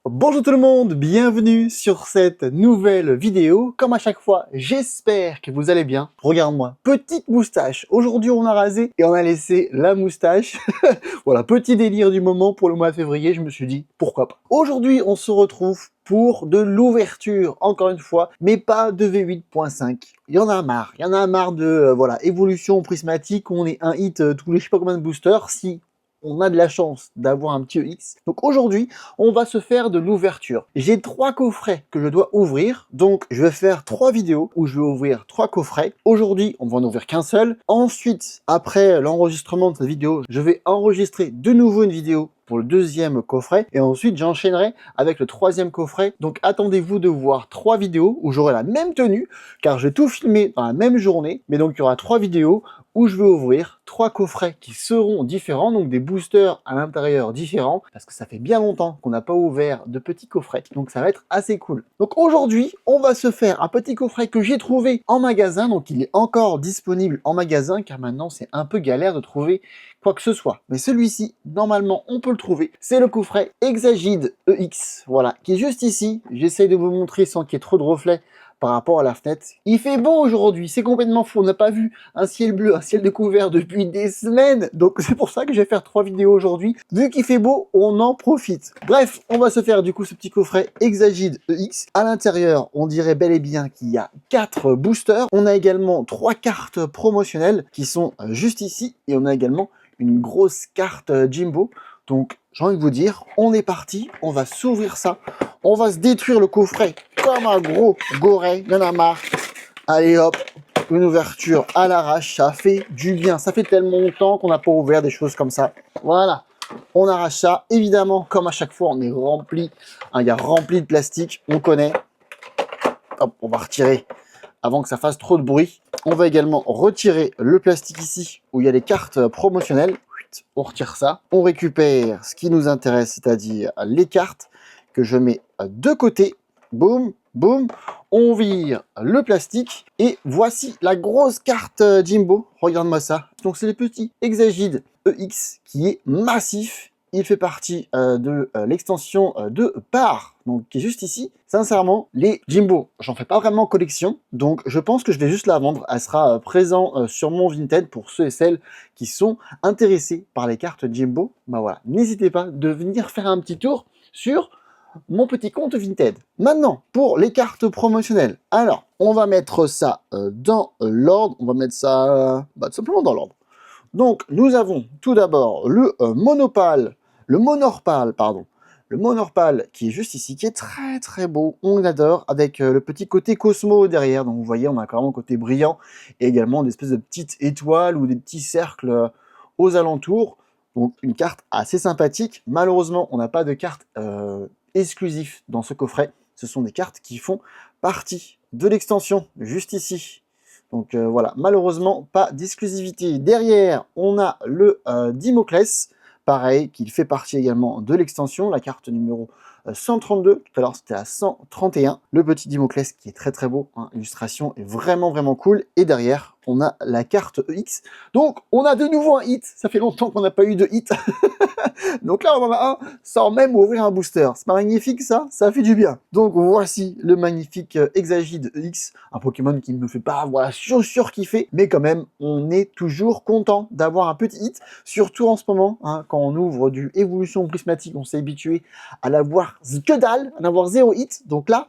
Bonjour tout le monde, bienvenue sur cette nouvelle vidéo. Comme à chaque fois, j'espère que vous allez bien. Regarde-moi, petite moustache. Aujourd'hui, on a rasé et on a laissé la moustache. Voilà, petit délire du moment pour le mois de février. Je me suis dit, pourquoi pas. Aujourd'hui, on se retrouve pour de l'ouverture, encore une fois, mais pas de V8.5. Il y en a marre de, voilà, évolution prismatique, on est un hit tous les je sais pas combien de boosters. Si on a de la chance d'avoir un petit EX. Donc aujourd'hui, on va se faire de l'ouverture. J'ai 3 coffrets que je dois ouvrir, donc je vais faire 3 vidéos où je vais ouvrir 3 coffrets. Aujourd'hui, on va en ouvrir qu'un seul. Ensuite, après l'enregistrement de cette vidéo, je vais enregistrer de nouveau une vidéo pour le deuxième coffret et ensuite j'enchaînerai avec le troisième coffret. Donc attendez-vous de voir 3 vidéos où j'aurai la même tenue car je vais tout filmer dans la même journée, mais donc il y aura 3 vidéos où je vais ouvrir 3 coffrets qui seront différents, donc des boosters à l'intérieur différents, parce que ça fait bien longtemps qu'on n'a pas ouvert de petits coffrets, donc ça va être assez cool. Donc aujourd'hui, on va se faire un petit coffret que j'ai trouvé en magasin, donc il est encore disponible en magasin, car maintenant c'est un peu galère de trouver quoi que ce soit. Mais celui-ci, normalement, on peut le trouver. C'est le coffret Exagid EX, voilà, qui est juste ici. J'essaye de vous montrer sans qu'il y ait trop de reflets par rapport à la fenêtre. Il fait beau aujourd'hui, c'est complètement fou. On n'a pas vu un ciel bleu, un ciel découvert depuis des semaines. Donc c'est pour ça que je vais faire 3 vidéos aujourd'hui. Vu qu'il fait beau, on en profite. Bref, on va se faire du coup ce petit coffret Exagid EX. À l'intérieur, on dirait bel et bien qu'il y a 4 boosters. On a également 3 cartes promotionnelles qui sont juste ici. Et on a également une grosse carte Jimbo. Donc j'ai envie de vous dire, on est parti, on va s'ouvrir ça, on va se détruire le coffret comme un gros goret, il y en a marre. Allez hop, une ouverture à l'arrache, ça fait du bien, ça fait tellement longtemps qu'on n'a pas ouvert des choses comme ça. Voilà, on arrache ça, évidemment, comme à chaque fois, on est rempli, hein, il y a rempli de plastique, on connaît. Hop, on va retirer avant que ça fasse trop de bruit. On va également retirer le plastique ici, où il y a les cartes promotionnelles. On retire ça. On récupère ce qui nous intéresse, c'est-à-dire les cartes que je mets de côté. Boum, boum. On vire le plastique. Et voici la grosse carte Jimbo. Regarde-moi ça. Donc c'est le petit Exagid EX qui est massif. Il fait partie de l'extension de Par, donc qui est juste ici. Sincèrement, les Jimbo, j'en fais pas vraiment collection, donc je pense que je vais juste la vendre. Elle sera présente sur mon Vinted pour ceux et celles qui sont intéressés par les cartes Jimbo. Bah voilà, n'hésitez pas de venir faire un petit tour sur mon petit compte Vinted. Maintenant, pour les cartes promotionnelles. Alors, on va mettre ça dans l'ordre. On va mettre ça tout simplement dans l'ordre. Donc, nous avons tout d'abord le Monorpal, pardon. Le Monorpal qui est juste ici, qui est très très beau, on l'adore, avec le petit côté Cosmo derrière. Donc vous voyez, on a carrément un côté brillant, et également des espèces de petites étoiles ou des petits cercles aux alentours. Donc une carte assez sympathique. Malheureusement, on n'a pas de carte exclusive dans ce coffret. Ce sont des cartes qui font partie de l'extension, juste ici. Donc voilà, malheureusement, pas d'exclusivité. Derrière, on a le Dimoclès, pareil, qui fait partie également de l'extension, la carte numéro 132, tout à l'heure c'était à 131. Le petit Dimoclès qui est très très beau, hein, l'illustration est vraiment vraiment cool. Et derrière, on a la carte EX. Donc on a de nouveau un hit, ça fait longtemps qu'on n'a pas eu de hit. Donc là, on en a un sans même ouvrir un booster. C'est pas magnifique ça? Ça fait du bien. Donc voici le magnifique Exagid X, un Pokémon qui ne me fait pas voilà, surkiffer, mais quand même, on est toujours content d'avoir un petit hit, surtout en ce moment, hein, quand on ouvre du évolution prismatique, on s'est habitué à l'avoir que dalle, à n'avoir 0 hit. Donc là,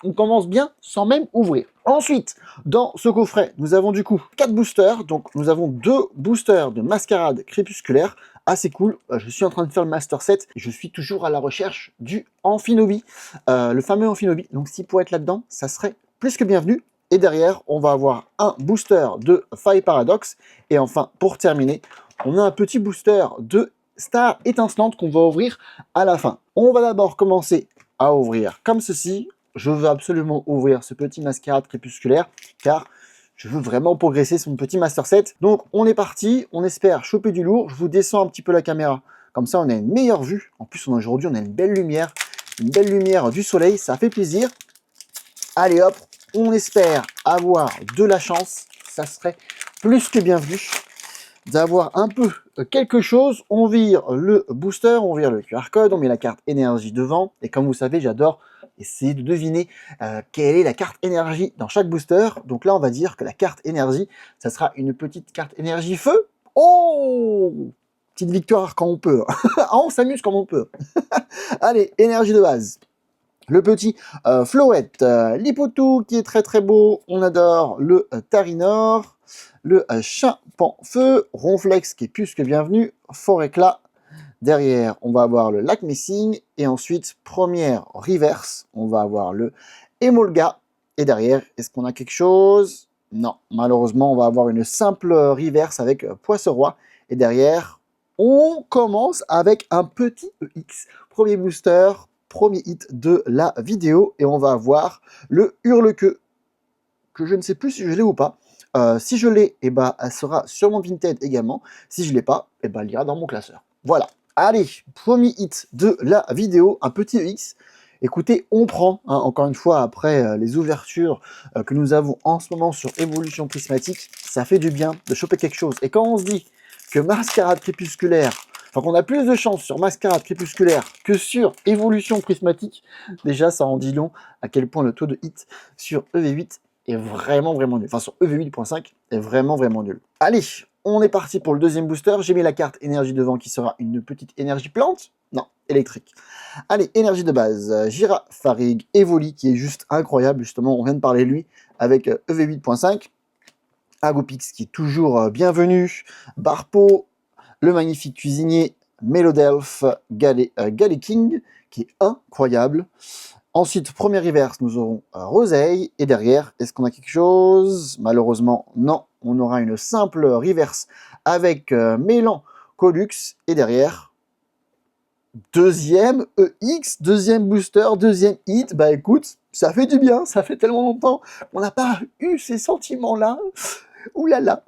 on commence bien sans même ouvrir. Ensuite, dans ce coffret, nous avons du coup 4 boosters. Donc nous avons 2 boosters de Mascarade Crépusculaire. Assez cool. Je suis en train de faire le Master Set. Et je suis toujours à la recherche du Amphinobi. Le fameux Amphinobi. Donc s'il pourrait être là-dedans, ça serait plus que bienvenu. Et derrière, on va avoir un booster de Fire Paradox. Et enfin, pour terminer, on a un petit booster de Star Étincelante qu'on va ouvrir à la fin. On va d'abord commencer à ouvrir comme ceci. Je veux absolument ouvrir ce petit Mascarade Crépusculaire, car je veux vraiment progresser sur mon petit Master Set. Donc on est parti, on espère choper du lourd. Je vous descends un petit peu la caméra, comme ça on a une meilleure vue. En plus aujourd'hui on a une belle lumière du soleil, ça fait plaisir. Allez hop, on espère avoir de la chance, ça serait plus que bienvenu. d'avoir un peu quelque chose, on vire le booster, on vire le QR code, on met la carte énergie devant. Et comme vous savez, j'adore essayer de deviner quelle est la carte énergie dans chaque booster. Donc là, on va dire que la carte énergie, ça sera une petite carte énergie feu. Oh! Petite victoire quand on peut. Ah, on s'amuse quand on peut. Allez, énergie de base. Le petit Floette, l'Hippowthou qui est très très beau, on adore le Tarinor, le Chimpanfeu, Ronflex qui est plus que bienvenu, Foréclat. Derrière, on va avoir le Lac Messing, et ensuite, première reverse, on va avoir le Emolga. Et derrière, est-ce qu'on a quelque chose? Non, malheureusement, on va avoir une simple reverse avec Poisson-Roi. Et derrière, on commence avec un petit EX. Premier booster, premier hit de la vidéo, et on va avoir le Hurle-Queue, que je ne sais plus si je l'ai ou pas. Si je l'ai, eh ben, elle sera sur mon Vinted également. Si je ne l'ai pas, eh ben, elle ira dans mon classeur. Voilà. Allez, premier hit de la vidéo, un petit EX. Écoutez, on prend, hein, encore une fois, après les ouvertures que nous avons en ce moment sur Évolution Prismatique, ça fait du bien de choper quelque chose. Et quand on se dit que Mascarade Crépusculaire, enfin qu'on a plus de chance sur Mascarade Crépusculaire que sur Évolution Prismatique, déjà ça en dit long à quel point le taux de hit sur EV8 est vraiment nul. Enfin sur EV8.5 est vraiment nul. Allez, on est parti pour le deuxième booster. J'ai mis la carte énergie devant qui sera une petite énergie plante. Non, électrique. Allez, énergie de base. Girafarig, Evoli qui est juste incroyable. Justement, on vient de parler de lui avec EV8.5. Agopix qui est toujours bienvenu. Barpo, le magnifique cuisinier. Melodelph, King qui est incroyable. Ensuite, première reverse, nous aurons Roseille. Et derrière, est-ce qu'on a quelque chose? Malheureusement, non. On aura une simple reverse avec Mélan Colux. Et derrière, deuxième EX, deuxième booster, deuxième hit. Bah écoute, ça fait du bien. Ça fait tellement longtemps qu'on n'a pas eu ces sentiments-là. Ouh là là.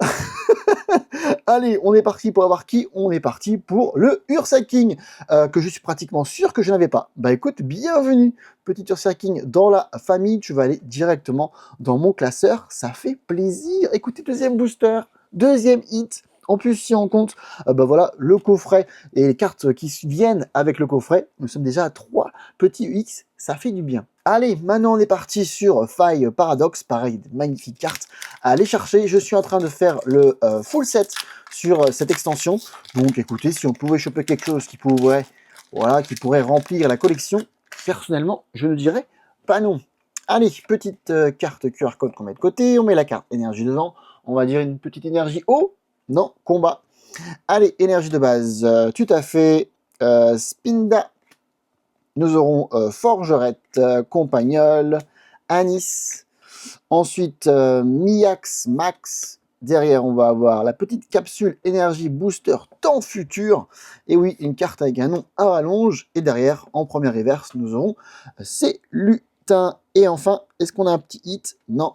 Allez, on est parti pour avoir qui? On est parti pour le Ursa King, que je suis pratiquement sûr que je n'avais pas. Bah écoute, bienvenue, petit Ursa King dans la famille. Tu vas aller directement dans mon classeur, ça fait plaisir. Écoutez, deuxième booster, deuxième hit. En plus, si on compte bah voilà, le coffret et les cartes qui viennent avec le coffret, nous sommes déjà à 3 petits X, ça fait du bien. Allez, maintenant on est parti sur Faille Paradox, pareil, magnifique carte à aller chercher. Je suis en train de faire le full set sur cette extension. Donc écoutez, si on pouvait choper quelque chose qui pourrait, voilà, qui pourrait remplir la collection, personnellement, je ne dirais pas non. Allez, petite carte QR code qu'on met de côté, on met la carte énergie dedans, on va dire une petite énergie eau. Non, combat. Allez, énergie de base, tout à fait. Spinda. Nous aurons Forgerette, Compagnol, Anis. Ensuite, Miax Max. Derrière, on va avoir la petite capsule énergie booster temps futur. Et oui, une carte avec un nom à rallonge. Et derrière, en première reverse, nous aurons ces lutins. Et enfin, est-ce qu'on a un petit hit? Non.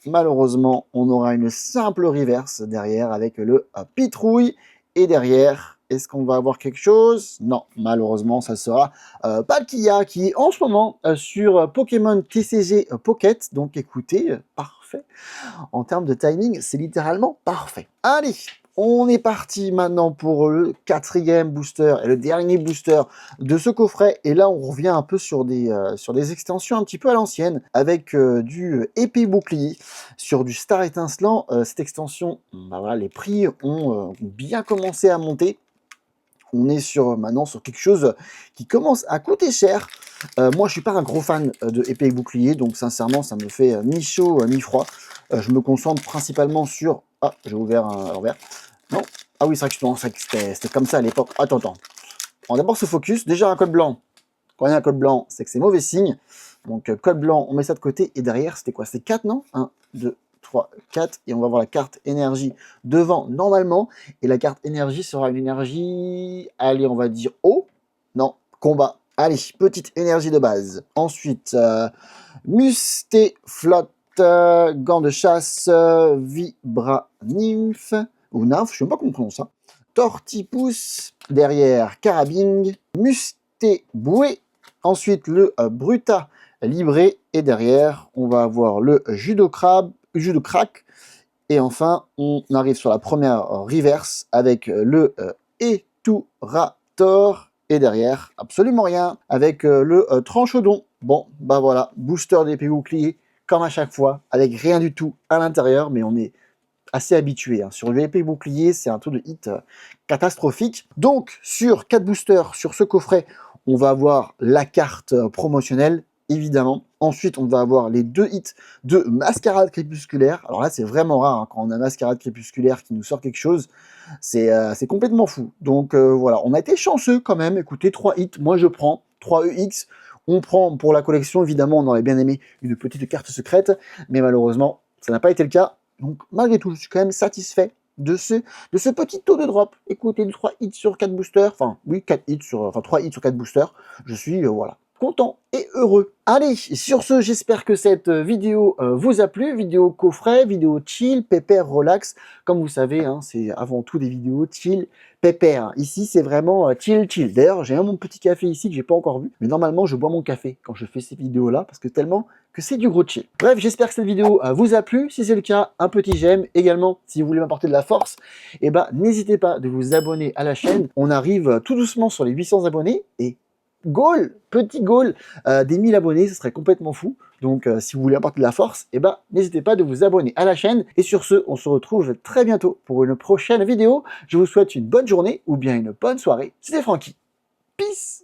Malheureusement, on aura une simple reverse derrière avec le Pitrouille. Et derrière, est-ce qu'on va avoir quelque chose? Non, malheureusement, ça sera Palkia qui est en ce moment sur Pokémon TCG Pocket. Donc écoutez, parfait. En termes de timing, c'est littéralement parfait. Allez, on est parti maintenant pour le quatrième booster et le dernier booster de ce coffret. Et là, on revient un peu sur des extensions un petit peu à l'ancienne, avec du épée bouclier, sur du Star étincelant. Cette extension, bah voilà, les prix ont bien commencé à monter. On est maintenant sur quelque chose qui commence à coûter cher. Moi, je suis pas un gros fan de épée et bouclier, donc sincèrement, ça me fait ni chaud ni froid. Je me concentre principalement sur... Ah, j'ai ouvert un revers. Non. Ah oui, c'est vrai que c'était comme ça à l'époque. Attends. On va d'abord se focus. Déjà, un code blanc. Quand il y a un code blanc, c'est que c'est mauvais signe. Donc, code blanc, on met ça de côté. Et derrière, c'était quoi? C'était 4, non? 1, 2, 3, 4. Et on va voir la carte énergie devant, normalement. Et la carte énergie sera une énergie... Allez, on va dire eau. Non, combat. Allez, petite énergie de base. Ensuite, Mustéflotte, gants de chasse, Vibra Nymph, ou Nymph, je ne sais même pas comment on prononce ça. Tortipousse, derrière Carabing, Mustéboué, ensuite le Bruta Libré, et derrière on va avoir le Judo Crack, Et enfin, on arrive sur la première reverse avec le Eturator. Et derrière, absolument rien, avec le Tranchodon. Bon, bah voilà, booster d'épée bouclier, comme à chaque fois, avec rien du tout à l'intérieur, mais on est assez habitué. Hein. Sur le épée bouclier, c'est un taux de hit catastrophique. Donc, sur 4 boosters, sur ce coffret, on va avoir la carte promotionnelle, évidemment. Ensuite, on va avoir les 2 hits de Mascarade Crépusculaire. Alors là, c'est vraiment rare, hein, quand on a Mascarade Crépusculaire qui nous sort quelque chose. C'est complètement fou. Donc voilà, on a été chanceux quand même. Écoutez, 3 hits, moi je prends. 3 EX, on prend pour la collection. Évidemment, on aurait bien aimé une petite carte secrète, mais malheureusement, ça n'a pas été le cas. Donc malgré tout, je suis quand même satisfait de ce petit taux de drop. Écoutez, 3 hits sur 4 boosters, enfin oui, 4 hits sur, enfin 3 hits sur 4 boosters, je suis voilà, content et heureux. Allez, sur ce, j'espère que cette vidéo vous a plu, vidéo coffret, vidéo chill, pépère, relax. Comme vous savez, hein, c'est avant tout des vidéos chill, pépère. Ici, c'est vraiment chill. D'ailleurs, j'ai mon petit café ici que j'ai pas encore vu, mais normalement, je bois mon café quand je fais ces vidéos-là, parce que tellement que c'est du gros chill. Bref, j'espère que cette vidéo vous a plu. Si c'est le cas, un petit j'aime. Également, si vous voulez m'apporter de la force, eh ben, n'hésitez pas de vous abonner à la chaîne. On arrive tout doucement sur les 800 abonnés et goal, petit goal des 1000 abonnés, ce serait complètement fou. Donc si vous voulez apporter de la force, eh ben, n'hésitez pas de vous abonner à la chaîne. Et sur ce, on se retrouve très bientôt pour une prochaine vidéo. Je vous souhaite une bonne journée ou bien une bonne soirée. C'était Francky. Peace.